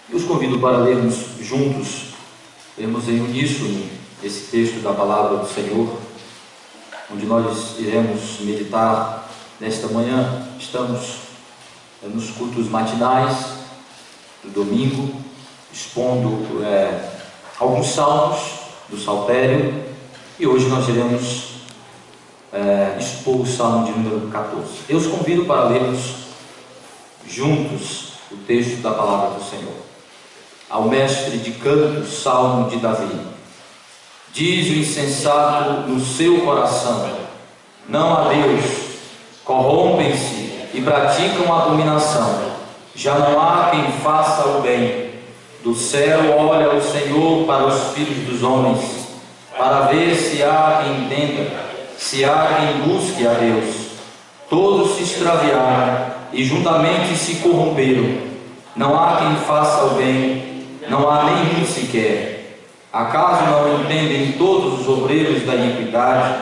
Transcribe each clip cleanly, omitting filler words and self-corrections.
Eu os convido para lermos juntos, lermos em uníssono esse texto da palavra do Senhor, onde nós iremos meditar nesta manhã. Estamos nos cultos matinais do domingo, expondo alguns salmos do saltério, e hoje nós iremos expor o salmo de número 14. Eu os convido para lermos juntos o texto da palavra do Senhor. Ao mestre de canto, salmo de Davi. Diz o insensato no seu coração: não há Deus. Corrompem-se e praticam abominação. Já não há quem faça o bem. Do céu olha o Senhor para os filhos dos homens, para ver se há quem entenda, se há quem busque a Deus. Todos se extraviaram e juntamente se corromperam. Não há quem faça o bem, não há nenhum sequer. Acaso não entendem todos os obreiros da iniquidade,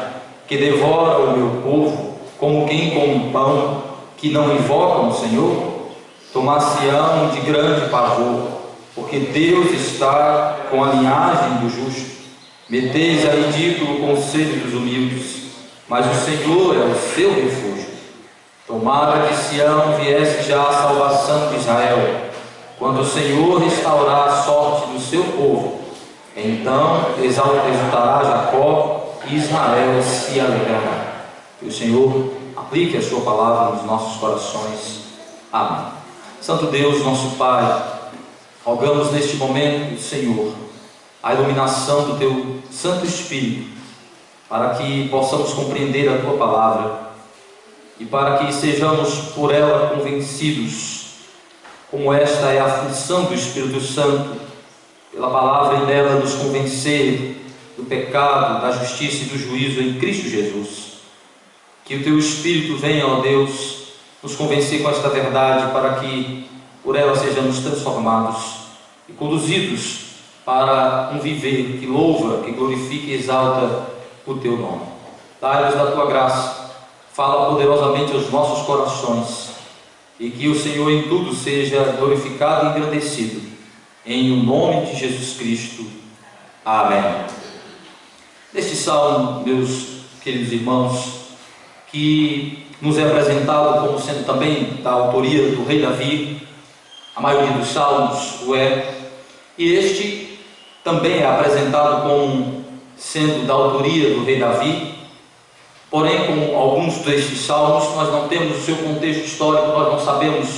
que devoram o meu povo, como quem come pão, que não invocam o Senhor? Tomar-se-ão de grande pavor, porque Deus está com a linhagem do justo. Meteis a ridículo o conselho dos humildes, mas o Senhor é o seu refúgio. Tomara que Sião viesse já a salvação de Israel, quando o Senhor restaurar a sorte do seu povo. Então exultará Jacó e Israel se alegrará. Que o Senhor aplique a sua palavra nos nossos corações. Amém. Santo Deus, nosso Pai, rogamos neste momento, Senhor, a iluminação do Teu Santo Espírito, para que possamos compreender a Tua palavra e para que sejamos por ela convencidos, como esta é a função do Espírito Santo, pela palavra e nela nos convencer do pecado, da justiça e do juízo em Cristo Jesus. Que o Teu Espírito venha, ó Deus, nos convencer com esta verdade, para que por ela sejamos transformados e conduzidos para um viver que louva, que glorifica e exalta o Teu nome. Dai-nos da Tua graça, fala poderosamente aos nossos corações, e que o Senhor em tudo seja glorificado e engrandecido, em o nome de Jesus Cristo. Amém. Neste salmo, meus queridos irmãos, que nos é apresentado como sendo também da autoria do rei Davi, a maioria dos salmos o é, e este também é apresentado como sendo da autoria do rei Davi. Porém, com alguns destes salmos, nós não temos o seu contexto histórico, nós não sabemos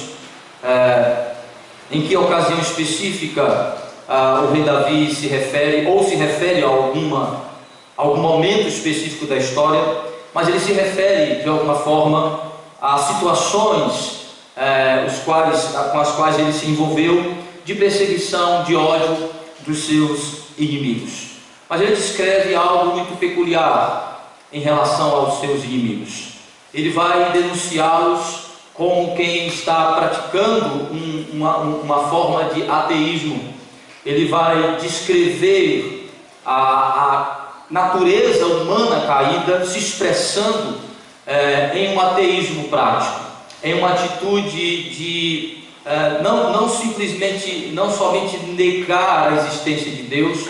em que ocasião específica o rei Davi se refere, ou se refere a algum momento específico da história, mas ele se refere, de alguma forma, a situações com as quais ele se envolveu, de perseguição, de ódio dos seus inimigos. Mas ele descreve algo muito peculiar em relação aos seus inimigos. Ele vai denunciá-los como quem está praticando uma forma de ateísmo. Ele vai descrever a natureza humana caída se expressando em um ateísmo prático, em uma atitude de não somente negar a existência de Deus,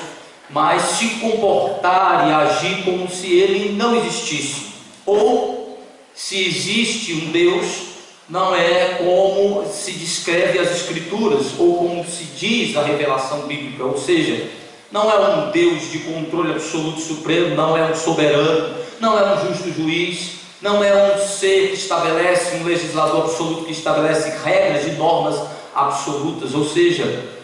mas se comportar e agir como se ele não existisse, ou se existe um Deus, não é como se descreve as Escrituras, ou como se diz a revelação bíblica, ou seja, não é um Deus de controle absoluto supremo, não é um soberano, não é um justo juiz, não é um ser que estabelece, um legislador absoluto que estabelece regras e normas absolutas. Ou seja,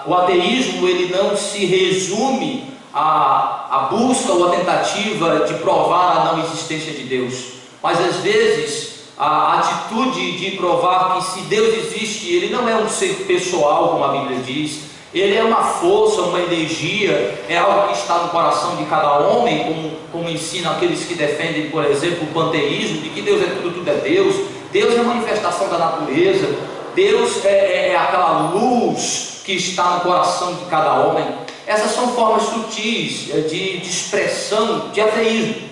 o ateísmo ele não se resume à busca ou à tentativa de provar a não existência de Deus, mas às vezes a atitude de provar que se Deus existe, ele não é um ser pessoal, como a Bíblia diz, ele é uma força, uma energia, é algo que está no coração de cada homem, como ensinam aqueles que defendem, por exemplo, o panteísmo, de que Deus é tudo, tudo é Deus. Deus é a manifestação da natureza, Deus é aquela luz que está no coração de cada homem. Essas são formas sutis de expressão de ateísmo,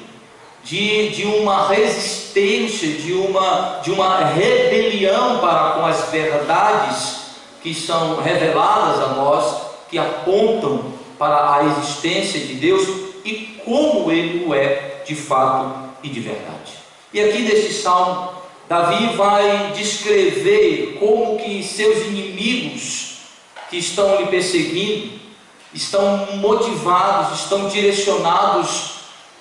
de uma resistência, de uma rebelião para com as verdades que são reveladas a nós, que apontam para a existência de Deus e como Ele o é de fato e de verdade. E aqui neste salmo, Davi vai descrever como que seus inimigos que estão lhe perseguindo estão motivados, estão direcionados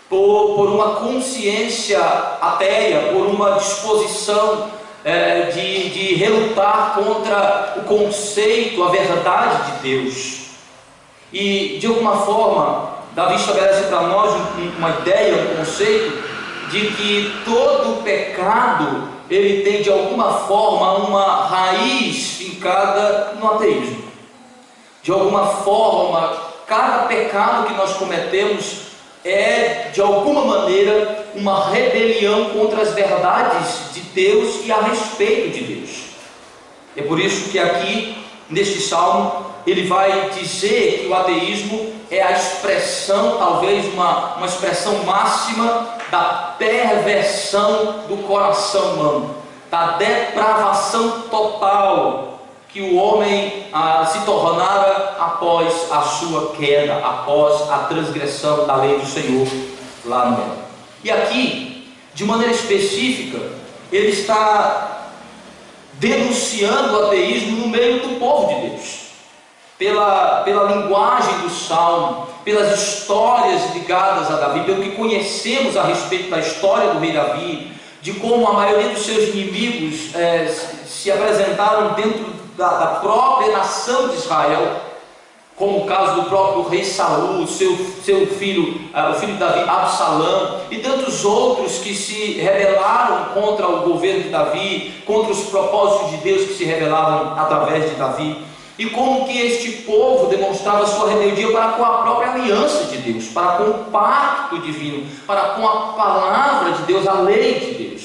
por uma consciência ateia, por uma disposição de relutar contra o conceito, a verdade de Deus. E de alguma forma, Davi estabelece para nós uma ideia, um conceito de que todo pecado ele tem de alguma forma uma raiz fincada no ateísmo. De alguma forma, cada pecado que nós cometemos é de alguma maneira uma rebelião contra as verdades de Deus e a respeito de Deus. É por isso que aqui neste salmo ele vai dizer que o ateísmo é a expressão, talvez uma expressão máxima da perversão do coração humano, da depravação total que o homem se tornara após a sua queda, após a transgressão da lei do Senhor lá no Éden. E aqui, de maneira específica, ele está denunciando o ateísmo no meio do povo de Deus. Pela linguagem do Salmo, pelas histórias ligadas a Davi, pelo que conhecemos a respeito da história do rei Davi, de como a maioria dos seus inimigos se apresentaram dentro da própria nação de Israel, como o caso do próprio rei Saul, seu filho, o filho de Davi, Absalão, e tantos outros que se rebelaram contra o governo de Davi, contra os propósitos de Deus que se revelavam através de Davi. E como que este povo demonstrava sua rebeldia para com a própria aliança de Deus, para com o pacto divino, para com a palavra de Deus, a lei de Deus.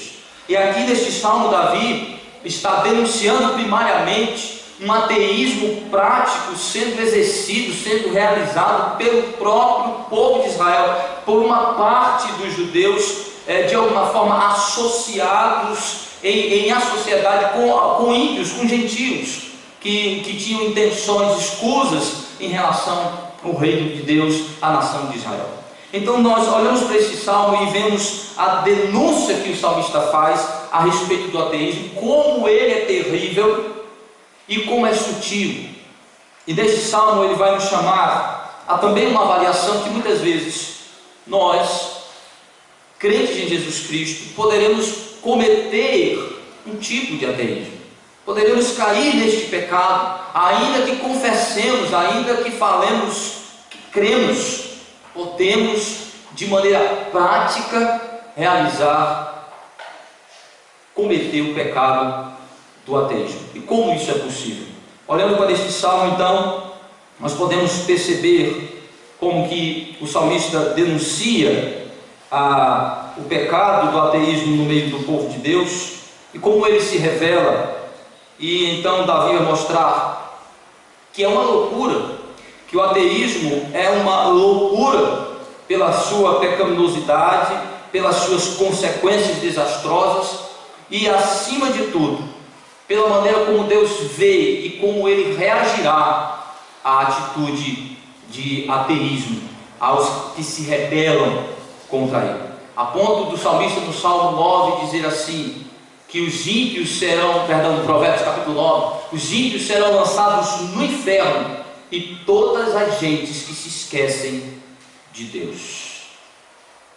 E aqui neste salmo Davi está denunciando primariamente um ateísmo prático sendo exercido, sendo realizado pelo próprio povo de Israel, por uma parte dos judeus, de alguma forma associados em a sociedade com ímpios, com gentios, que tinham intenções escusas em relação ao reino de Deus, à nação de Israel. Então nós olhamos para esse salmo e vemos a denúncia que o salmista faz a respeito do ateísmo, como ele é terrível e como é sutil. E nesse salmo ele vai nos chamar a também uma avaliação que muitas vezes nós, crentes em Jesus Cristo, poderemos cometer um tipo de ateísmo. Poderemos cair neste pecado, ainda que confessemos, ainda que falemos que cremos, podemos de maneira prática cometer o pecado do ateísmo. E como isso é possível? Olhando para este salmo, então, nós podemos perceber como que o salmista denuncia o pecado do ateísmo no meio do povo de Deus e como ele se revela. E então Davi vai mostrar que é uma loucura, que o ateísmo é uma loucura pela sua pecaminosidade, pelas suas consequências desastrosas e, acima de tudo, pela maneira como Deus vê e como Ele reagirá à atitude de ateísmo, aos que se rebelam contra Ele. A ponto do salmista no Salmo 9 dizer assim, que os ímpios serão, Provérbios capítulo 9, os ímpios serão lançados no inferno e todas as gentes que se esquecem de Deus.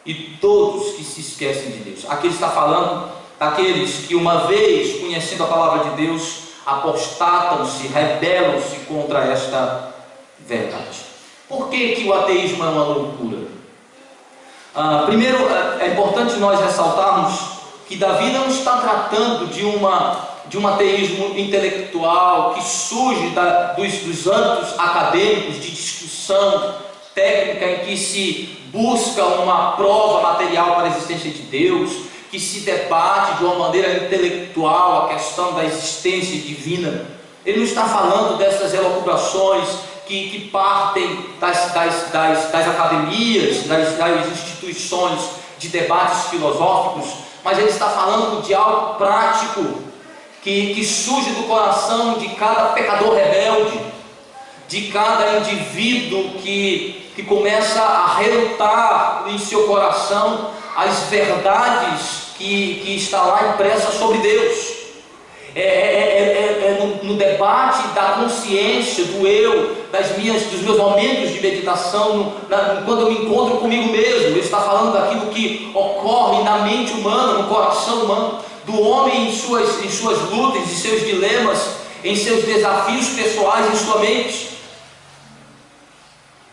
E todos que se esquecem de Deus. Aqui ele está falando daqueles que, uma vez conhecendo a palavra de Deus, apostatam-se, rebelam-se contra esta verdade. Por que o ateísmo é uma loucura? Primeiro, é importante nós ressaltarmos que Davi não está tratando de um ateísmo intelectual que surge dos âmbitos acadêmicos de discussão técnica em que se busca uma prova material para a existência de Deus, que se debate de uma maneira intelectual a questão da existência divina. Ele não está falando dessas elucubrações que partem das academias, das instituições de debates filosóficos, mas ele está falando de algo prático, que surge do coração de cada pecador rebelde, de cada indivíduo que começa a relutar em seu coração as verdades que está lá impressa sobre Deus. No debate da consciência, do eu, dos meus momentos de meditação, quando eu me encontro comigo mesmo. Ele está falando daquilo que ocorre na mente humana, no coração humano, do homem em suas lutas, em seus dilemas, em seus desafios pessoais, em sua mente.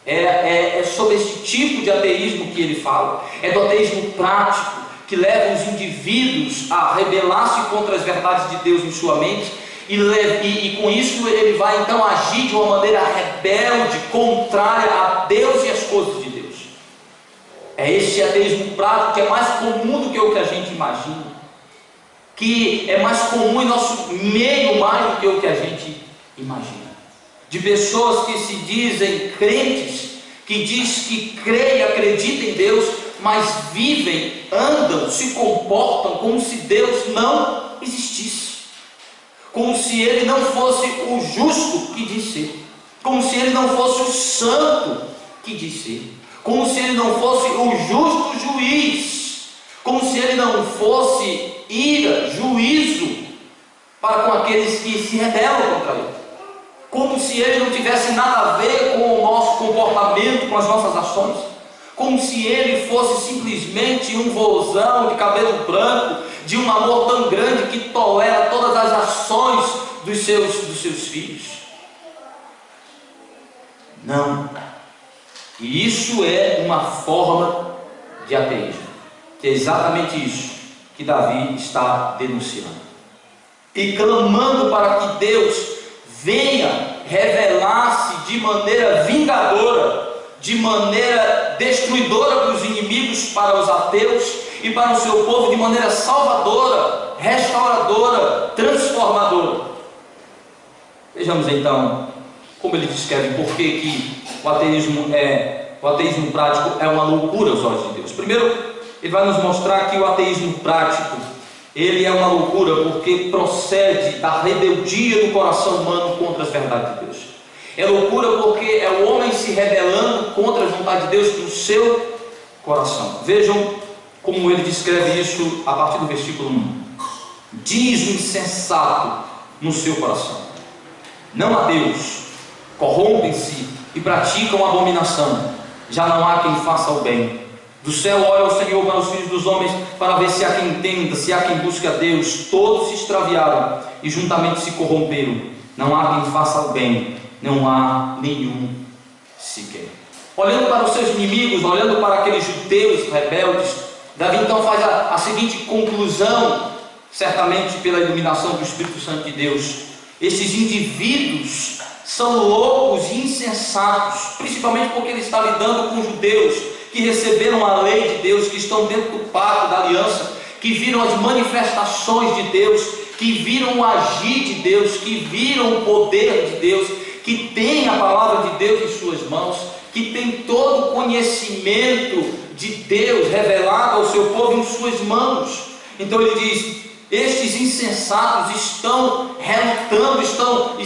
É sobre esse tipo de ateísmo que ele fala. É do ateísmo prático, que leva os indivíduos a rebelar-se contra as verdades de Deus em sua mente, e com isso ele vai então agir de uma maneira rebelde, contrária a Deus e as coisas de Deus. É esse ateísmo prático que é mais comum do que o que a gente imagina, que é mais comum em nosso meio mais do que o que a gente imagina. De pessoas que se dizem crentes, que diz que crê e acredita em Deus, mas vivem, andam, se comportam como se Deus não existisse, como se Ele não fosse o justo que diz ser, como se Ele não fosse o santo que diz ser, como se Ele não fosse o justo juiz, como se Ele não fosse ira, juízo para com aqueles que se rebelam contra Ele, como se Ele não tivesse nada a ver com o nosso comportamento, com as nossas ações, como se Ele fosse simplesmente um vozão de cabelo branco, de um amor tão grande que tolera todas as ações dos seus filhos. Não. E isso é uma forma de ateísmo, que é exatamente isso que Davi está denunciando, e clamando para que Deus venha revelar-se de maneira vingadora, de maneira destruidora para os inimigos, para os ateus e para o seu povo, de maneira salvadora, restauradora, transformadora. Vejamos então como ele descreve por que o ateísmo prático é uma loucura aos olhos de Deus. Primeiro, ele vai nos mostrar que o ateísmo prático, ele é uma loucura porque procede da rebeldia do coração humano contra as verdades de Deus. É loucura porque é o homem se rebelando contra a vontade de Deus no seu coração. Vejam como ele descreve isso a partir do versículo 1. Diz o insensato no seu coração: não há Deus, corrompem-se e praticam abominação, já não há quem faça o bem. Do céu olha o Senhor para os filhos dos homens, para ver se há quem entenda, se há quem busque a Deus. Todos se extraviaram e juntamente se corromperam, não há quem faça o bem, não há nenhum sequer. Olhando para os seus inimigos, olhando para aqueles judeus rebeldes, Davi então faz a seguinte conclusão, certamente pela iluminação do Espírito Santo de Deus: esses indivíduos são loucos e insensatos, principalmente porque ele está lidando com judeus que receberam a lei de Deus, que estão dentro do pacto da aliança, que viram as manifestações de Deus, que viram o agir de Deus, que viram o poder de Deus, que tem a palavra de Deus em suas mãos, que tem todo o conhecimento de Deus revelado ao seu povo em suas mãos. Então ele diz: estes insensatos estão relutando, estão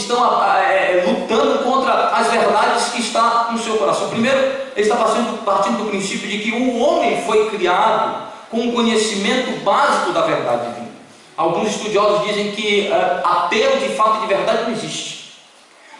lutando contra as verdades que estão no seu coração. Primeiro, ele está partindo do princípio de que o homem foi criado com um conhecimento básico da verdade divina. Alguns estudiosos dizem que ateu de fato de verdade não existe,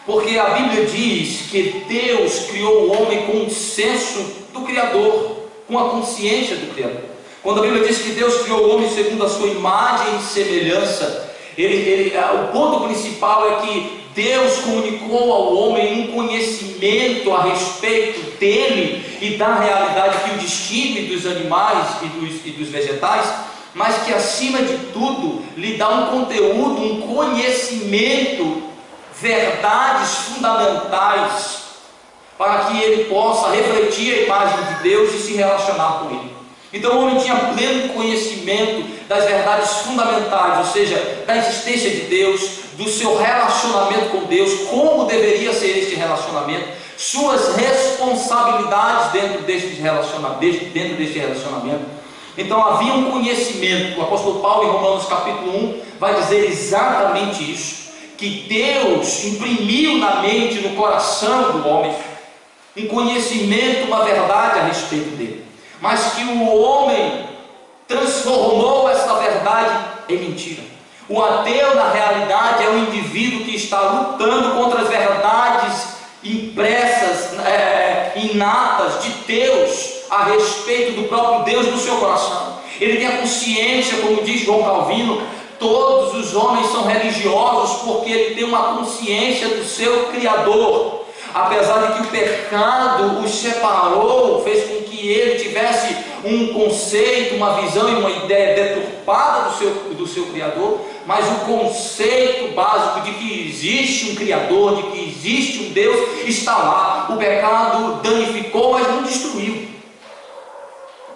porque a Bíblia diz que Deus criou o homem com o senso do Criador, com a consciência do Criador. Quando a Bíblia diz que Deus criou o homem segundo a sua imagem e semelhança, o ponto principal é que Deus comunicou ao homem um conhecimento a respeito dele e da realidade que o distingue dos animais e dos vegetais, mas que acima de tudo lhe dá um conteúdo, um conhecimento, verdades fundamentais, para que ele possa refletir a imagem de Deus e se relacionar com ele. Então o homem tinha pleno conhecimento das verdades fundamentais, ou seja, da existência de Deus, do seu relacionamento com Deus, como deveria ser este relacionamento, suas responsabilidades dentro deste relacionamento, Então havia um conhecimento. O apóstolo Paulo, em Romanos capítulo 1, vai dizer exatamente isso, que Deus imprimiu na mente, no coração do homem, um conhecimento, uma verdade a respeito dele, mas que o homem transformou essa verdade em mentira. O ateu, na realidade, é um indivíduo que está lutando contra as verdades impressas, inatas de Deus a respeito do próprio Deus no seu coração. Ele tem a consciência, como diz João Calvino, todos os homens são religiosos porque ele tem uma consciência do seu Criador. Apesar de que o pecado o separou, fez com que ele tivesse um conceito, uma visão e uma ideia deturpada do seu Criador, mas o conceito básico de que existe um Criador, de que existe um Deus, está lá. O pecado danificou, mas não destruiu.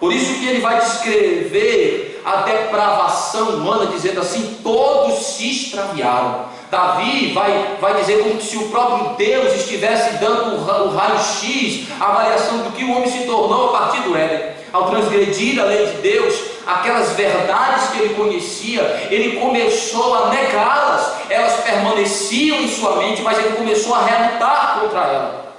Por isso que ele vai descrever a depravação humana, dizendo assim: todos se extraviaram. Davi vai dizer como se o próprio Deus estivesse dando o raio-x, a avaliação do que o homem se tornou a partir do Éden. Ao transgredir a lei de Deus, aquelas verdades que ele conhecia, ele começou a negá-las. Elas permaneciam em sua mente, mas ele começou a relutar contra ela.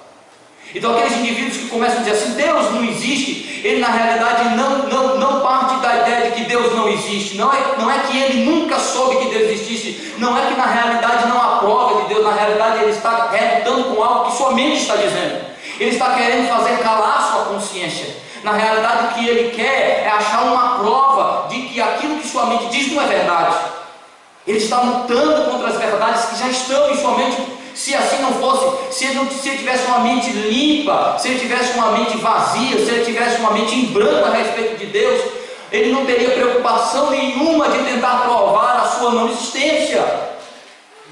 Então aqueles indivíduos que começam a dizer assim: Deus não existe, ele na realidade não parte da ideia de que Deus não existe. Não é que ele nunca soube que Deus existisse, não é que na realidade não há prova de Deus. Na realidade ele está relutando com algo que sua mente está dizendo. Ele está querendo fazer calar sua consciência. Na realidade o que ele quer é achar uma prova de que aquilo que sua mente diz não é verdade. Ele está lutando contra as verdades que já estão em sua mente. Se assim não fosse, se ele tivesse uma mente limpa, se ele tivesse uma mente vazia, se ele tivesse uma mente em branco a respeito de Deus, ele não teria preocupação nenhuma de tentar provar a sua não existência.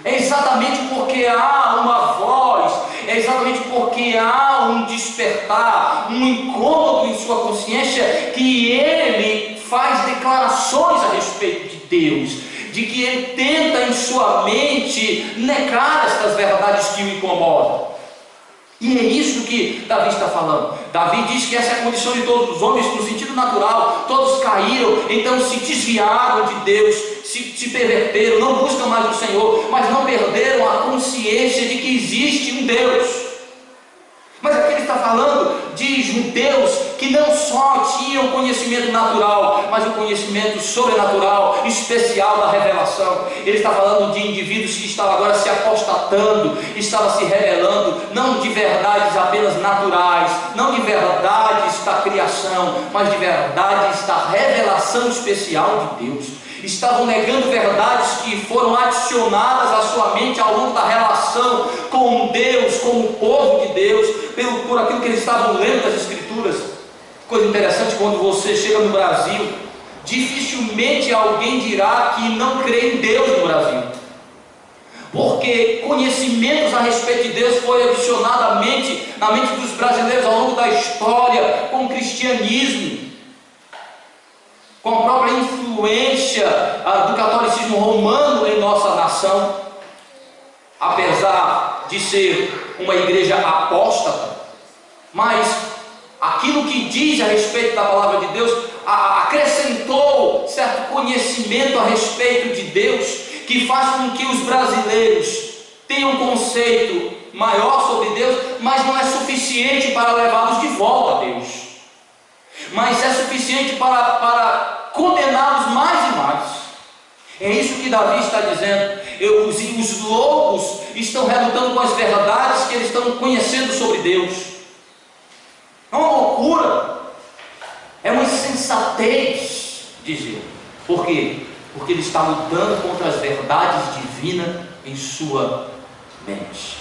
É exatamente porque há uma voz, é exatamente porque há um despertar, um incômodo em sua consciência, que ele faz declarações a respeito de Deus, de que ele tenta em sua mente negar estas verdades que o incomodam. E é isso que Davi está falando. Davi diz que essa é a condição de todos os homens, no sentido natural. Todos caíram, então se desviaram de Deus, se perverteram, não buscam mais o Senhor, mas não perderam a consciência de que existe um Deus. Mas aqui ele está falando de judeus que não só tinham conhecimento natural, mas o conhecimento sobrenatural, especial da revelação. Ele está falando de indivíduos que estavam agora se apostatando, estavam se revelando, não de verdades apenas naturais, não de verdades da criação, mas de verdades da revelação especial de Deus. Estavam negando verdades que foram adicionadas à sua mente ao longo da relação com Deus, com o povo de Deus, por aquilo que eles estavam lendo das Escrituras. Coisa interessante, quando você chega no Brasil, dificilmente alguém dirá que não crê em Deus no Brasil, porque conhecimentos a respeito de Deus foi adicionado na mente dos brasileiros ao longo da história, com o cristianismo, com a própria influência do catolicismo romano em nossa nação. Apesar de ser uma igreja apóstata, mas aquilo que diz a respeito da palavra de Deus acrescentou certo conhecimento a respeito de Deus, que faz com que os brasileiros tenham um conceito maior sobre Deus, mas não é suficiente para levá-los de volta a Deus, mas é suficiente para condená-los mais e mais. É isso que Davi está dizendo. Os loucos estão relutando com as verdades que eles estão conhecendo sobre Deus. É uma loucura, é uma insensatez dizer. Por quê? Porque ele está lutando contra as verdades divinas em sua mente.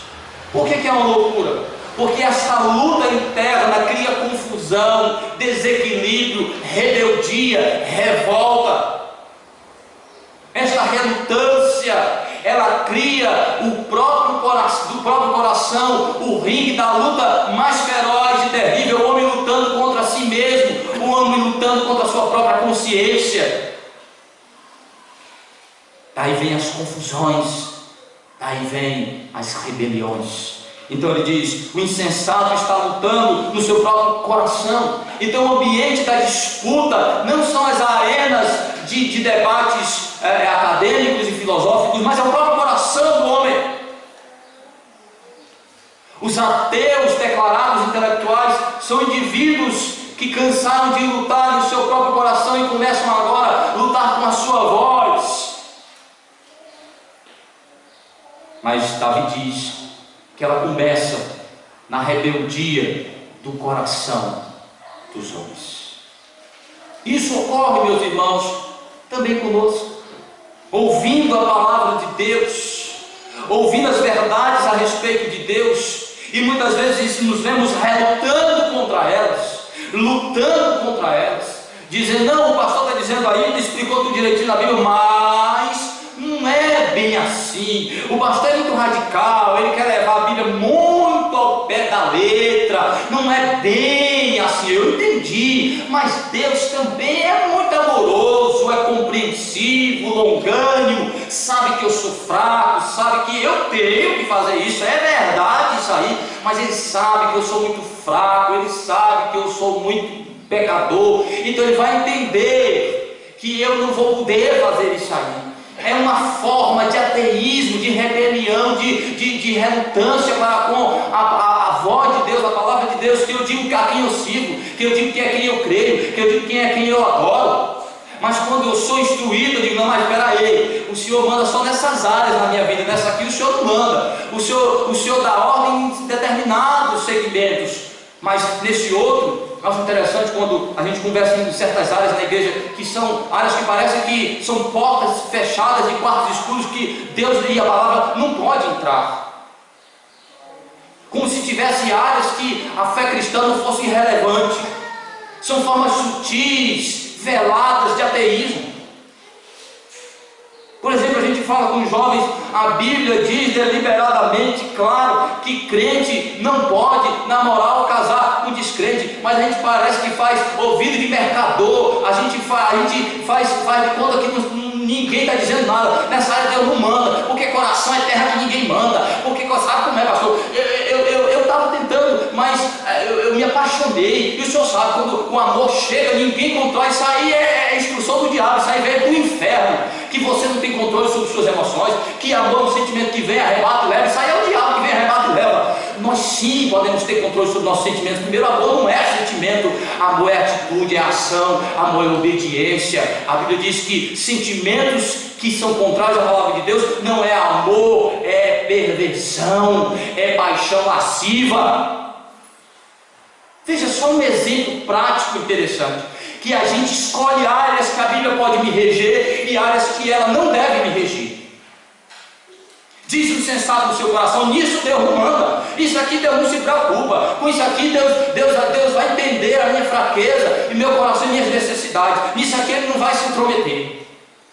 Por que é uma loucura? Porque essa luta interna cria confusão, desequilíbrio, rebeldia, revolta. Esta relutância, ela cria do próprio coração o ringue da luta mais feroz e terrível, o homem lutando contra si mesmo, o homem lutando contra a sua própria consciência. Daí vem as confusões, daí vem as rebeliões. Então ele diz: o insensato está lutando no seu próprio coração. Então o ambiente da disputa não são as arenas de debates acadêmicos e filosóficos, mas é o próprio coração do homem. Os ateus declarados intelectuais são indivíduos que cansaram de lutar no seu próprio coração e começam agora a lutar com a sua voz. Mas Davi diz que ela começa na rebeldia do coração dos homens. Isso ocorre, meus irmãos, também conosco. Ouvindo a palavra de Deus, ouvindo as verdades a respeito de Deus, e muitas vezes nos vemos relutando contra elas, lutando contra elas, dizendo: não, o pastor está dizendo aí, ele explicou tudo direitinho na Bíblia, mas não é bem assim. O pastor é muito radical, ele quer levar a Bíblia muito ao pé da letra, não é bem assim. Eu entendi, mas Deus também é muito amoroso, é compreensivo, longânimo, sabe que eu sou fraco, sabe que eu tenho que fazer isso, é verdade isso aí, mas Ele sabe que eu sou muito fraco, Ele sabe que eu sou muito pecador, então Ele vai entender que eu não vou poder fazer isso aí. É uma forma de ateísmo, de rebelião, de relutância para com a voz de Deus, a palavra de Deus, que eu digo a quem eu sigo, que eu digo quem é quem eu creio, que eu digo quem é quem eu adoro. Mas quando eu sou instruído, eu digo: não, mas espera aí, o Senhor manda só nessas áreas na minha vida, nessa aqui o Senhor não manda, o Senhor dá ordem em determinados segmentos, mas nesse outro. Acho interessante quando a gente conversa em certas áreas na igreja, que são áreas que parecem que são portas fechadas de quartos escuros, que Deus e a palavra não pode entrar, como se tivesse áreas que a fé cristã não fosse irrelevante. São formas sutis, veladas de ateísmo. Por exemplo, a gente fala com os jovens, a Bíblia diz deliberadamente, claro, que crente não pode namorar ou casar com descrente, mas a gente parece que faz ouvido de mercador, a gente faz de conta que ninguém está dizendo nada. Nessa área Deus não manda, porque coração é terra que ninguém manda, porque sabe como é, pastor? Eu estava tentando, mas eu me apaixonei, e o senhor sabe, quando o amor chega, ninguém controla. Isso aí é instrução do diabo, isso aí veio do inferno, que você não tem controle sobre suas emoções, que amor é um sentimento que vem, arrebata e leva. Isso aí é o diabo que vem, arrebata e leva. Nós sim podemos ter controle sobre nossos sentimentos. Primeiro, amor não é sentimento, amor é atitude, é ação, amor é obediência. A Bíblia diz que sentimentos que são contrários à palavra de Deus não é amor, é perversão, é paixão lasciva. Veja só um exemplo prático interessante, que a gente escolhe áreas que a Bíblia pode me reger e áreas que ela não deve me reger. Diz o sensato no seu coração: nisso Deus não manda, isso aqui Deus não se preocupa, com isso aqui Deus vai entender a minha fraqueza e meu coração e minhas necessidades, nisso aqui Ele não vai se intrometer.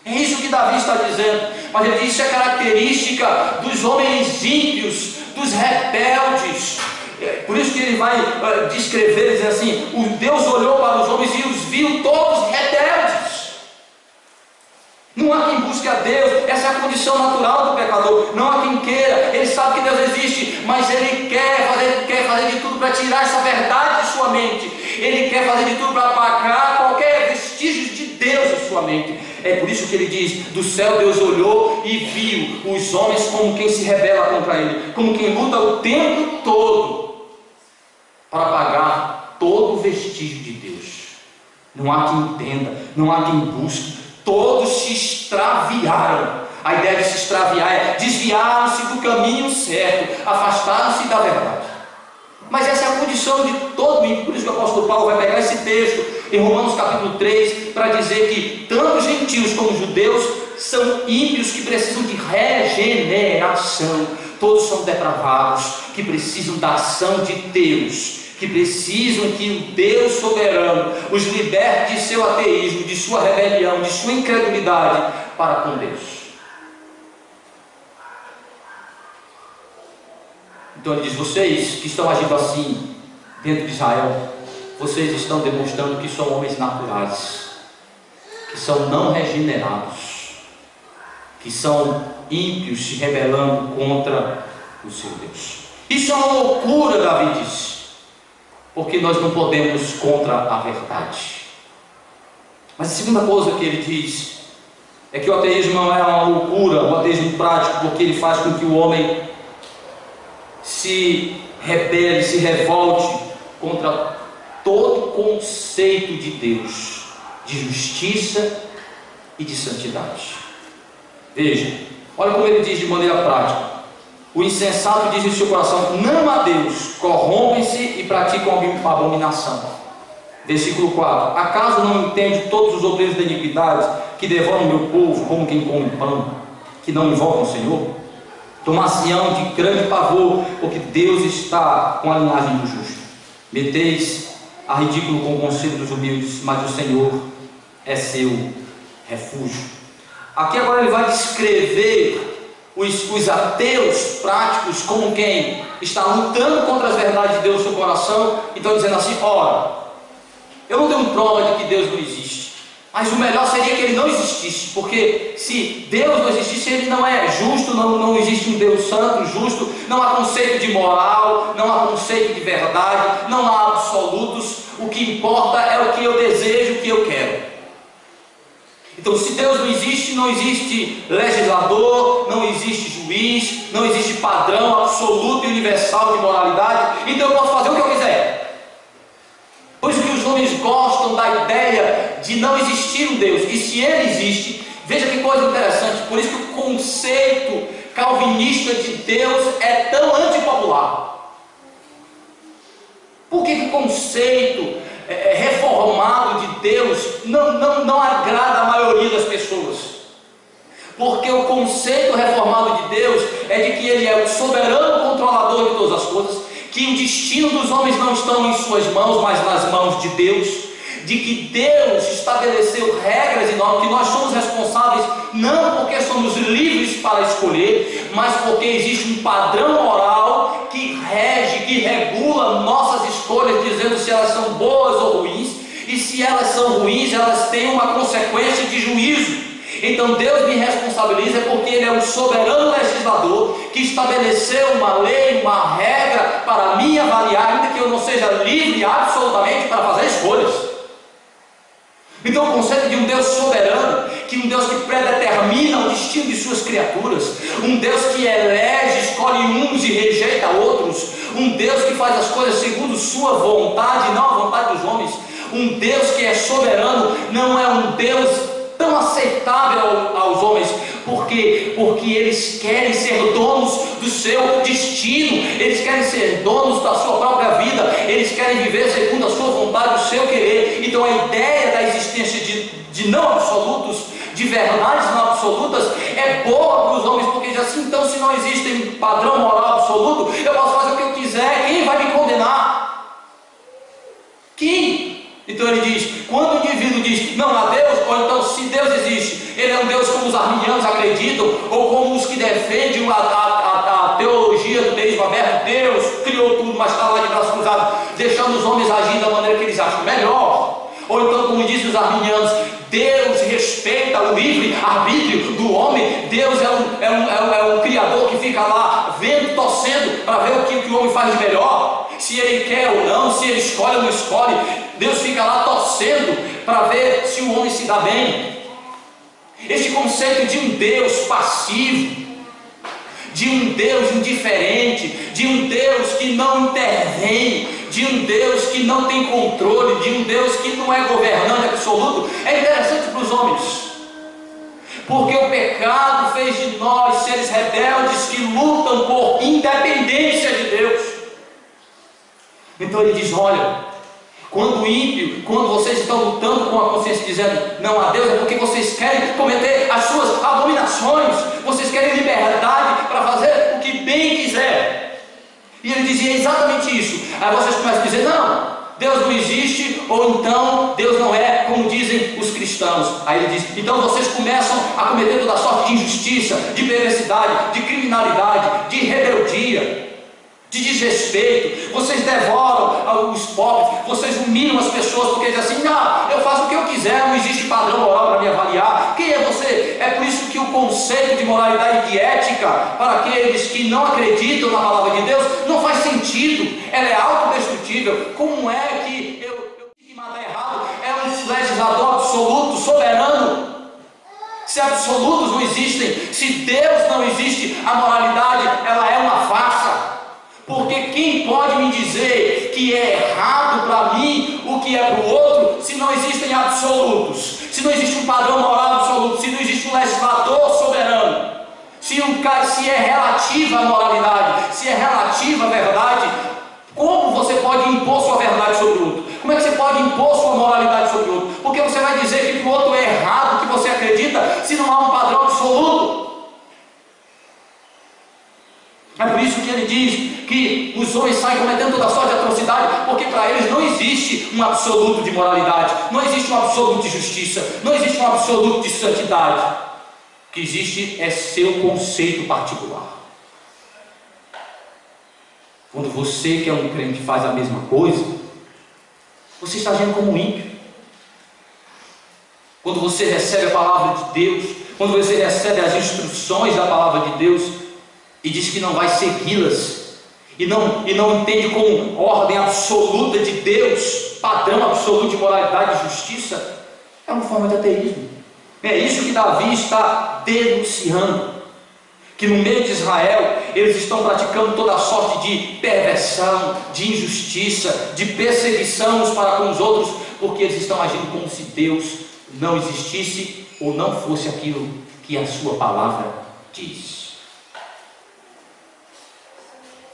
É isso que Davi está dizendo, mas ele diz: isso é característica dos homens ímpios, dos rebeldes. Por isso que ele vai descrever, dizer assim: o Deus olhou para os homens e os viu todos rebeldes. Não há quem busque a Deus, essa é a condição natural do pecador. Não há quem queira, ele sabe que Deus existe, mas ele quer fazer de tudo para tirar essa verdade de sua mente. Ele quer fazer de tudo para apagar qualquer vestígio de Deus em sua mente. É por isso que ele diz: do céu Deus olhou e viu os homens como quem se rebela contra ele, como quem luta o tempo todo para apagar todo vestígio de Deus. Não há quem entenda, não há quem busque. Todos se extraviaram. A ideia de se extraviar é desviaram-se do caminho certo, afastaram-se da verdade. Mas essa é a condição de todo ímpio. Por isso que o apóstolo Paulo vai pegar esse texto em Romanos capítulo 3 para dizer que tanto os gentios como os judeus são ímpios que precisam de regeneração. Todos são depravados, que precisam da ação de Deus, que precisam que o Deus soberano os liberte de seu ateísmo, de sua rebelião, de sua incredulidade para com Deus. Então ele diz: vocês que estão agindo assim dentro de Israel, vocês estão demonstrando que são homens naturais, que são não regenerados, que são ímpios se rebelando contra o seu Deus. Isso é uma loucura, Davi disse. porque nós não podemos contra a verdade. Mas a segunda coisa que ele diz é que o ateísmo não é uma loucura, o ateísmo prático, porque ele faz com que o homem se rebele, se revolte contra todo conceito de Deus, de justiça e de santidade. Veja, olha como ele diz de maneira prática: o insensato diz em seu coração: não há Deus, corrompem-se e praticam abominação. Versículo 4: acaso não entende todos os obreiros da iniquidade, que devoram meu povo como quem come pão, que não invocam o Senhor? Tomar-se-ão de grande pavor, porque Deus está com a linhagem do justo. Meteis a ridículo com o conselho dos humildes, mas o Senhor é seu refúgio. Aqui agora ele vai descrever os ateus práticos como quem está lutando contra as verdades de Deus no seu coração, e estão dizendo assim: ora, eu não tenho prova de que Deus não existe, mas o melhor seria que ele não existisse, porque se Deus não existisse, ele não é justo, não existe um Deus santo, justo, não há conceito de moral, não há conceito de verdade, não há absolutos, o que importa é o que eu desejo, o que eu quero. Então, se Deus não existe legislador, não existe juiz, não existe padrão absoluto e universal de moralidade, então eu posso fazer o que eu quiser. Por isso que os homens gostam da ideia de não existir um Deus, e se ele existe, veja que coisa interessante, por isso que o conceito calvinista de Deus é tão antipopular. Por que o conceito reformado de Deus não agrada a maioria das pessoas? Porque o conceito reformado de Deus é de que ele é o soberano controlador de todas as coisas, que o destino dos homens não estão em suas mãos, mas nas mãos de Deus, de que Deus estabeleceu regras e normas, que nós somos responsáveis não porque somos livres para escolher, mas porque existe um padrão moral que rege, que regula nossas escolhas, dizendo se elas são boas ou ruins, e se elas são ruins, elas têm uma consequência de juízo. Então Deus me responsabiliza porque Ele é o soberano legislador que estabeleceu uma lei, uma regra para me avaliar, ainda que eu não seja livre absolutamente para fazer escolhas. Então o conceito de um Deus soberano, que um Deus que predetermina o destino de suas criaturas, um Deus que elege, escolhe uns e rejeita outros, um Deus que faz as coisas segundo sua vontade, não a vontade dos homens, um Deus que é soberano, não é um Deus tão aceitável aos homens, porque eles querem ser donos do seu destino, eles querem ser donos da sua própria vida, eles querem viver segundo a sua vontade, o seu querer. Então a ideia da existência de não absolutos, de verdades não absolutas, é boa para os homens, porque diz assim: então se não existe padrão moral absoluto, eu posso fazer o que eu quiser, quem vai me condenar? Quem? Então ele diz, quando o indivíduo diz não há Deus, ou então se Deus existe, ele é um Deus como os arminianos acreditam, ou como os que defendem a teologia do deísmo aberto, Deus criou tudo, mas está lá de braços cruzados, deixando os homens agir da maneira que eles acham melhor. Ou então, como dizem os arminianos, Deus respeita o livre-arbítrio do homem, Deus é um criador que fica lá vendo, torcendo para ver o que o homem faz de melhor, se ele quer ou não, se ele escolhe ou não escolhe. Deus fica lá torcendo para ver se o homem se dá bem. Este conceito de um Deus passivo, de um Deus indiferente, de um Deus que não intervém, de um Deus que não tem controle, de um Deus que não é governante absoluto, é interessante para os homens, porque o pecado fez de nós seres rebeldes que lutam por independência de Deus. Então ele diz: olha, quando o ímpio, quando vocês estão lutando com a consciência dizendo não há Deus, é porque vocês querem cometer as suas abominações, vocês querem liberdade para fazer o que bem quiser. E ele dizia exatamente isso. Aí vocês começam a dizer não, Deus não existe, ou então Deus não é, como dizem os cristãos. Aí ele diz, então vocês começam a cometer toda sorte de injustiça, de perversidade, de criminalidade, de rebeldia, de desrespeito, vocês devoram os pobres, vocês humilham as pessoas, porque dizem assim, não, eu faço o que eu quiser, não existe padrão moral para me avaliar. Quem é você? É por isso que o conceito de moralidade e de ética para aqueles que não acreditam na palavra de Deus não faz sentido. Ela é autodestrutível. Como é que eu que matar errado é um legislador absoluto, soberano? Se absolutos não existem, se Deus não existe, a moralidade ela é uma farsa. Porque quem pode me dizer que é errado para mim o que é para o outro, se não existem absolutos, se não existe um padrão moral absoluto, se não existe um legislador soberano, se é relativa a moralidade, se é relativa a verdade, como você pode impor sua verdade sobre o outro? Como é que você pode impor sua moralidade sobre o outro? Porque você vai dizer que para o outro é errado o que você acredita, se não há um padrão absoluto. É por isso que ele diz que os homens saem cometendo toda sorte de atrocidade, porque para eles não existe um absoluto de moralidade, não existe um absoluto de justiça, não existe um absoluto de santidade. O que existe é seu conceito particular. Quando você, que é um crente, faz a mesma coisa, você está agindo como um ímpio. Quando você recebe a palavra de Deus, quando você recebe as instruções da palavra de Deus e diz que não vai segui-las, e não entende como ordem absoluta de Deus, padrão absoluto de moralidade e justiça, é uma forma de ateísmo. É isso que Davi está denunciando. Que no meio de Israel eles estão praticando toda a sorte de perversão, de injustiça, de perseguição uns para com os outros, porque eles estão agindo como se Deus não existisse ou não fosse aquilo que a sua palavra diz.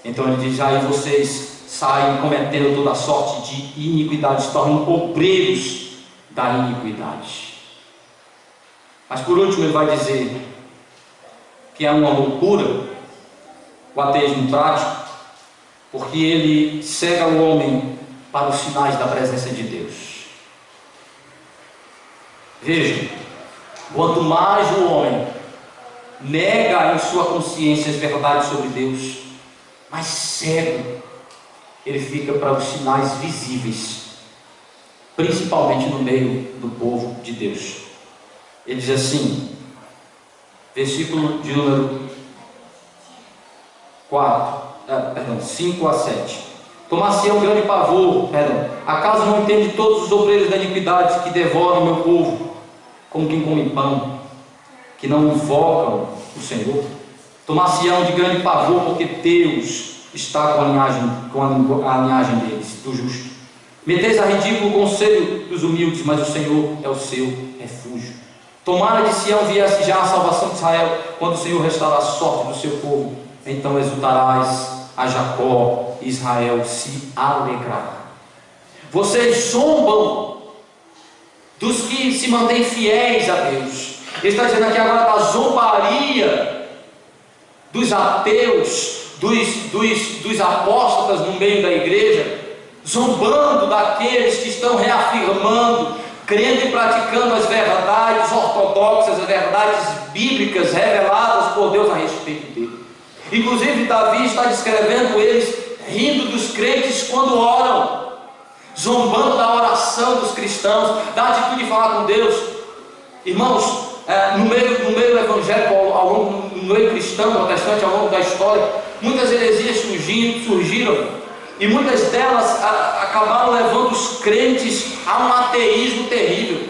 Então ele diz: aí vocês saem cometendo toda a sorte de iniquidade, se tornam obreiros da iniquidade. Mas por último ele vai dizer que é uma loucura o ateísmo prático, porque ele cega o homem para os sinais da presença de Deus. Veja, quanto mais o homem nega em sua consciência as verdades sobre Deus, mais cego ele fica para os sinais visíveis, principalmente no meio do povo de Deus. Ele diz assim, versículo de número 5 a 7. Tomar-se-á um grande pavor, acaso não entende todos os obreiros da iniquidade que devoram o meu povo, como quem come pão, que não invocam o Senhor? Tomar-se-ão de grande pavor, porque Deus está com a linhagem deles, do justo. Meteis a ridículo o conselho dos humildes, mas o Senhor é o seu refúgio. Tomara de Sião viesse já a salvação de Israel, quando o Senhor restaurar a sorte do seu povo, então exultarás a Jacó, e Israel se alegrará. Vocês zombam dos que se mantêm fiéis a Deus. Ele está dizendo aqui agora da zombaria dos ateus, dos apóstatas no meio da igreja, zombando daqueles que estão reafirmando, crendo e praticando as verdades ortodoxas, as verdades bíblicas reveladas por Deus a respeito dele. Inclusive Davi está descrevendo eles rindo dos crentes quando oram, zombando da oração dos cristãos, da atitude de falar com Deus. Irmãos, no meio do evangélico, no meio cristão, protestante, ao longo da história, muitas heresias surgiram, e muitas delas acabaram levando os crentes a um ateísmo terrível.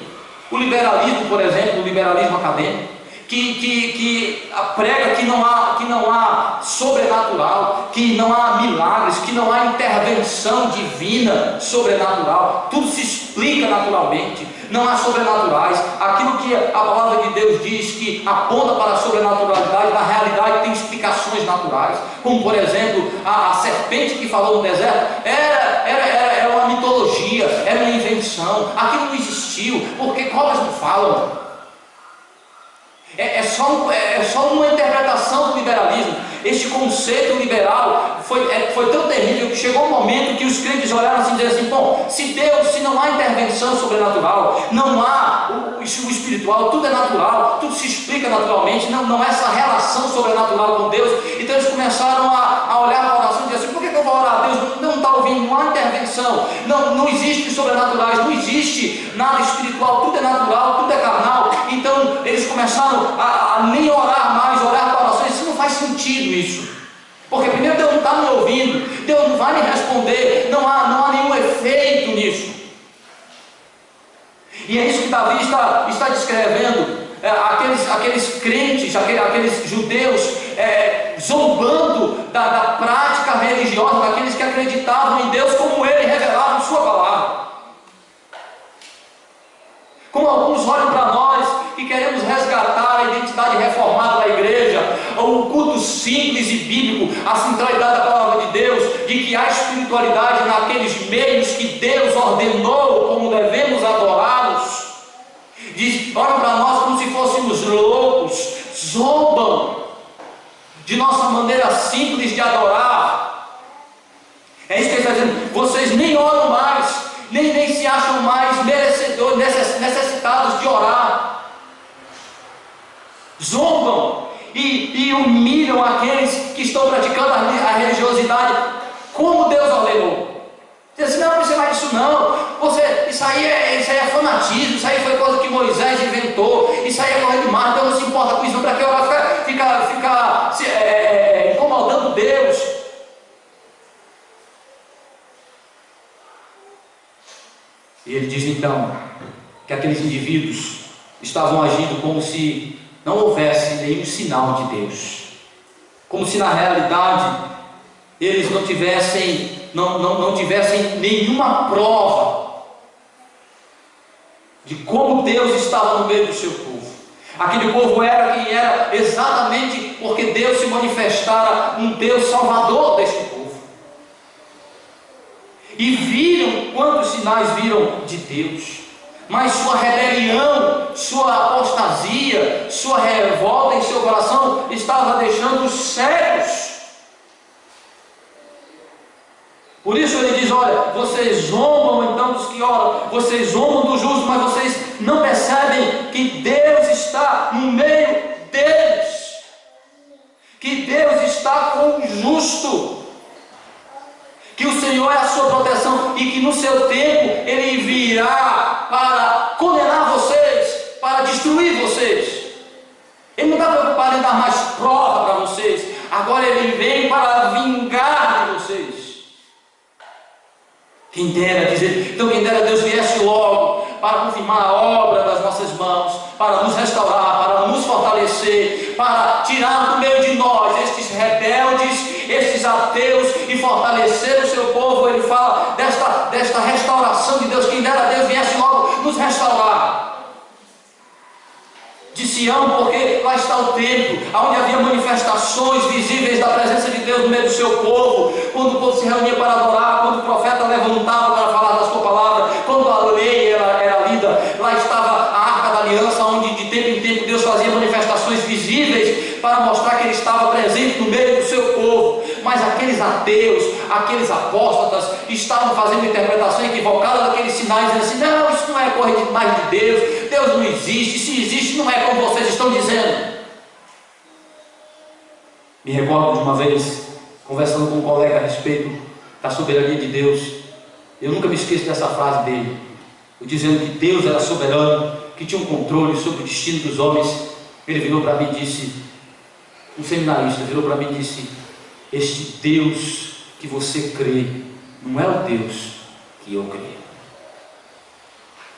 O liberalismo, por exemplo, o liberalismo acadêmico, que prega que não há sobrenatural, que não há milagres, que não há intervenção divina sobrenatural, tudo se explica naturalmente, não há sobrenaturais. Aquilo que a palavra de Deus diz que aponta para a sobrenaturalidade, na realidade tem explicações naturais, como por exemplo a serpente que falou no deserto era uma mitologia, era uma invenção, aquilo não existiu, porque cobras não falam. É só uma interpretação do liberalismo. Este conceito liberal foi tão terrível que chegou um momento que os crentes olharam assim e disseram assim: bom, se não há intervenção sobrenatural, não há o espiritual, tudo é natural, tudo se explica naturalmente, não há essa relação sobrenatural com Deus. Então eles começaram a olhar para a oração e dizer assim: por que eu vou orar a Deus? Não está ouvindo, não há intervenção, não existe sobrenaturais, não existe nada espiritual, tudo é natural, tudo é carnal. Então eles começaram a nem orar mais, orar para orações. Isso não faz sentido isso. Porque primeiro Deus não está me ouvindo, Deus não vai me responder, não há nenhum efeito nisso. E é isso que Davi está descrevendo, aqueles crentes, aqueles judeus zombando da prática religiosa, daqueles que acreditavam em Deus como Ele revelava em Sua palavra. Como alguns olham para nós que queremos resgatar a identidade reformada da igreja, o culto simples e bíblico, a centralidade da palavra de Deus, de que há espiritualidade naqueles meios que Deus ordenou como devemos adorá-los. Olham para nós como se fôssemos loucos, zombam de nossa maneira simples de adorar. É isso que ele está dizendo. Vocês nem oram mais, nem se acham mais merecedores, necessitados de orar. Zombam e humilham aqueles que estão praticando a religiosidade como Deus ordenou. Diz assim: não precisa mais disso não. Isso aí é fanatismo, isso aí foi coisa que Moisés inventou, isso aí é coisa demais, Deus não se importa com isso, não. Para que orar? Fica incomodando Deus. E ele diz então que aqueles indivíduos estavam agindo como se não houvesse nenhum sinal de Deus, como se na realidade eles não tivessem nenhuma prova de como Deus estava no meio do seu povo. Aquele povo era quem era exatamente porque Deus se manifestara um Deus salvador deste povo. E viram quantos sinais viram de Deus, mas sua rebelião, sua apostasia, sua revolta em seu coração estava deixando cegos. Por isso ele diz: olha, vocês zombam então dos que oram, vocês zombam dos justos, mas vocês não percebem que Deus está no meio deles, que Deus está com o justo, que o Senhor é a sua proteção e que no seu tempo Ele virá para condenar vocês, para destruir vocês. Ele não está preocupado em dar mais prova para vocês, agora Ele vem para vingar de vocês. Quem dera dizer, então quem dera Deus viesse logo para confirmar a obra das nossas mãos, para nos restaurar, para nos fortalecer, para tirar do meio de nós estes rebeldes, estes ateus e fortalecer o seu povo. Ele fala desta restauração de Deus. Quem dera Deus viesse logo nos restaurar de Sião, porque lá está o templo, onde havia manifestações visíveis da presença de Deus no meio do seu povo, quando o povo se reunia para adorar, quando o profeta levantava para falar da sua palavra, quando a lei era lida. Lá estava a Arca da Aliança, onde de tempo em tempo Deus fazia manifestações visíveis para mostrar que Ele estava presente no meio do seu povo. Mas aqueles ateus, aqueles apóstatas estavam fazendo interpretação equivocada daqueles sinais, dizendo assim: não, isso não é coisa mais de Deus, Deus não existe, se existe não é como vocês estão dizendo. Me recordo de uma vez, conversando com um colega a respeito da soberania de Deus. Eu nunca me esqueço dessa frase dele, dizendo que Deus era soberano, que tinha um controle sobre o destino dos homens. Ele virou para mim e disse, um seminarista virou para mim e disse: este Deus que você crê não é o Deus que eu creio.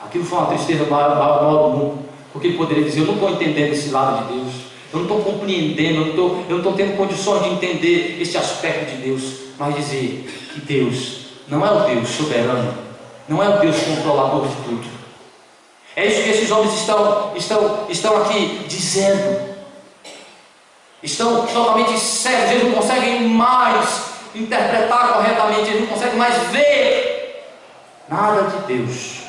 Aquilo foi uma tristeza maior do mundo, porque ele poderia dizer: eu não estou entendendo esse lado de Deus, eu não estou compreendendo, eu não estou tendo condições de entender esse aspecto de Deus. Mas dizer que Deus não é o Deus soberano, não é o Deus controlador de tudo. É isso que esses homens estão aqui dizendo. Estão totalmente cegos, eles não conseguem mais interpretar corretamente, eles não conseguem mais ver nada de Deus.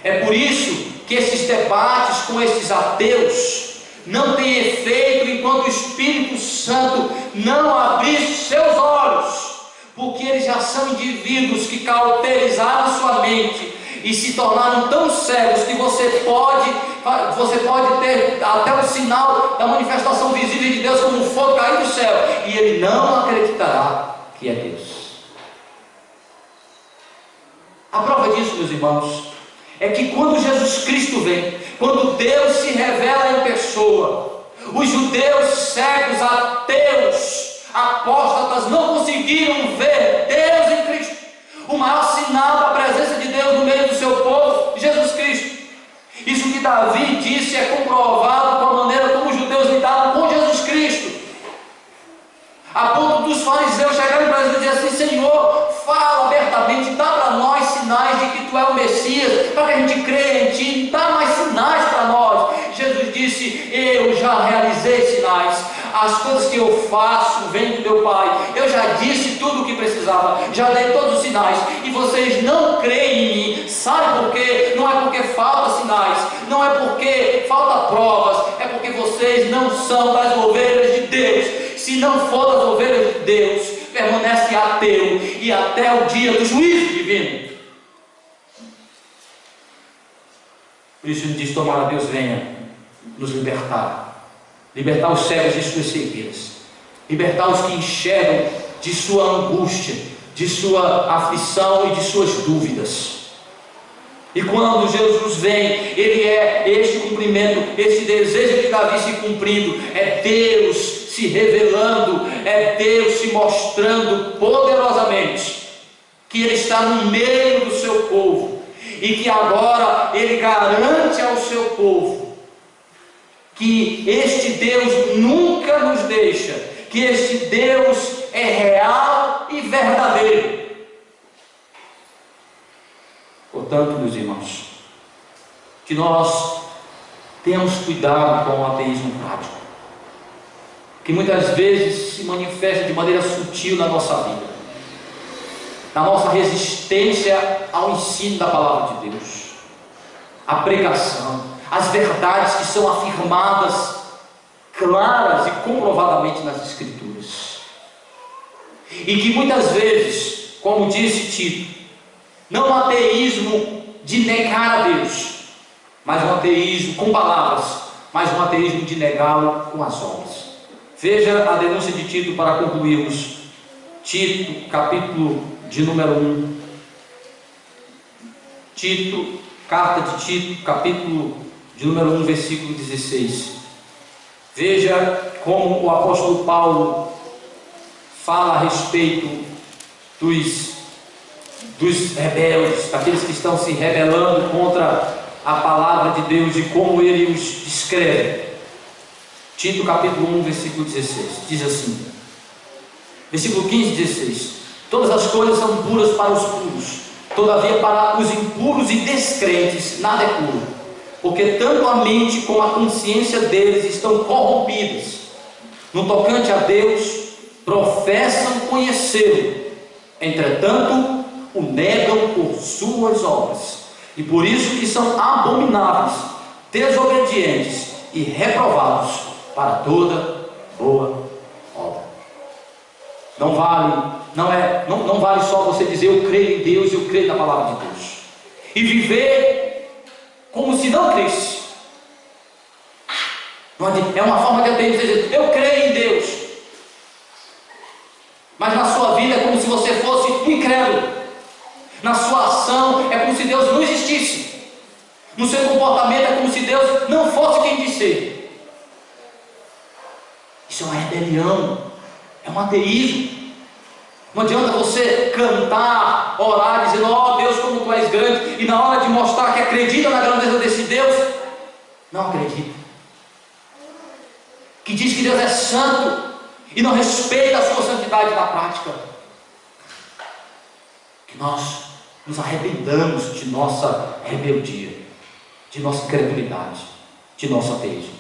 É por isso que esses debates com esses ateus não têm efeito enquanto o Espírito Santo não abrir seus olhos, porque eles já são indivíduos que cauterizaram sua mente e se tornaram tão cegos que você pode ter até o sinal da manifestação visível de Deus, como um fogo cair do céu, e ele não acreditará que é Deus. A prova disso, meus irmãos, é que quando Jesus Cristo vem, quando Deus se revela em pessoa, os judeus cegos, ateus, apóstatas não conseguiram ver Deus em Cristo. O maior sinal da presença de Deus no meio do seu povo, Jesus Cristo. Isso que Davi disse é comprovado com a maneira como os judeus lidaram com Jesus Cristo. A ponto dos fariseus chegarem para Jesus e dizer assim: Senhor, fala abertamente, dá para nós sinais de que Tu é o Messias, para que a gente creia em Ti, dá mais sinais para nós. Jesus disse: eu já realizei sinais, as coisas que eu faço vêm do meu Pai, eu já disse tudo o que precisava, já dei todos os sinais, e vocês não creem em mim. Sabe por quê? Não é porque falta sinais, não é porque falta provas, é porque vocês não são das ovelhas de Deus. Se não for das ovelhas de Deus, permanece ateu, e até o dia do juízo divino. Por isso ele diz: tomara Deus venha nos libertar, libertar os cegos de suas cegueiras, libertar os que enxergam de sua angústia, de sua aflição e de suas dúvidas. E quando Jesus vem, ele é este cumprimento, esse desejo de Davi se cumprindo, é Deus se revelando, é Deus se mostrando poderosamente que Ele está no meio do seu povo, e que agora Ele garante ao seu povo que este Deus nunca nos deixa, que este Deus é real e verdadeiro. Portanto, meus irmãos, que nós tenhamos cuidado com o ateísmo prático, que muitas vezes se manifesta de maneira sutil na nossa vida, na nossa resistência ao ensino da palavra de Deus, à pregação, às verdades que são afirmadas claras e comprovadamente nas Escrituras, e que muitas vezes, como disse Tito, não um ateísmo de negar a Deus, mas um ateísmo com palavras, mas um ateísmo de negá-lo com as obras. Veja a denúncia de Tito para concluirmos. Tito, capítulo de número 1. Tito, carta de Tito, capítulo de número 1, versículo 16. Veja como o apóstolo Paulo fala a respeito dos rebeldes, daqueles que estão se rebelando contra a palavra de Deus, e como ele os descreve. Tito capítulo 1, versículo 16, diz assim, versículo 15 e 16: todas as coisas são puras para os puros, todavia para os impuros e descrentes nada é puro, porque tanto a mente como a consciência deles estão corrompidas. No tocante a Deus, professam conhecê-lo, entretanto o negam por suas obras, e por isso que são abomináveis, desobedientes e reprovados para toda boa obra. Não vale só você dizer eu creio em Deus, eu creio na palavra de Deus, e viver como se não cresce. É uma forma de ateísmo dizer eu creio em Deus, mas na sua vida é como se você fosse incrédulo. Na sua ação é como se Deus não existisse. No seu comportamento é como se Deus não fosse quem diz ser. Isso é uma rebelião, é um ateísmo. Não adianta você cantar, orar, dizendo ó Deus, como Tu és grande, e na hora de mostrar que acredita na grandeza desse Deus, não acredita. Que diz que Deus é santo e não respeita a sua santidade na prática. Que nós nos arrependamos de nossa rebeldia, de nossa incredulidade, de nosso ateísmo.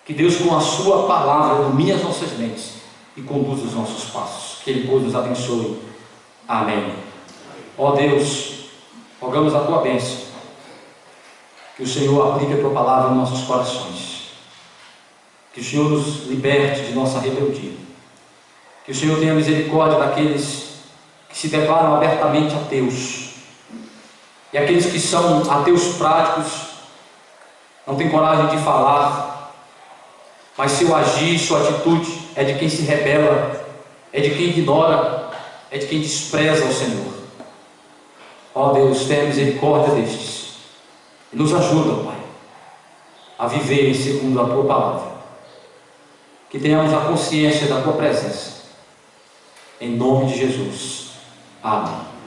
Que Deus, com a sua palavra, ilumine as nossas mentes e conduza os nossos passos. Que Ele, pois, nos abençoe. Amém. Ó Deus, rogamos a Tua bênção, que o Senhor aplique a Tua palavra em nossos corações, que o Senhor nos liberte de nossa rebeldia, que o Senhor tenha misericórdia daqueles que se declaram abertamente ateus, e aqueles que são ateus práticos não têm coragem de falar, mas seu agir, sua atitude é de quem se rebela, é de quem ignora, é de quem despreza o Senhor. Ó Deus, tenha misericórdia destes, E nos ajuda, Pai, a viver segundo a Tua palavra. Que tenhamos a consciência da Tua presença. Em nome de Jesus. Amém.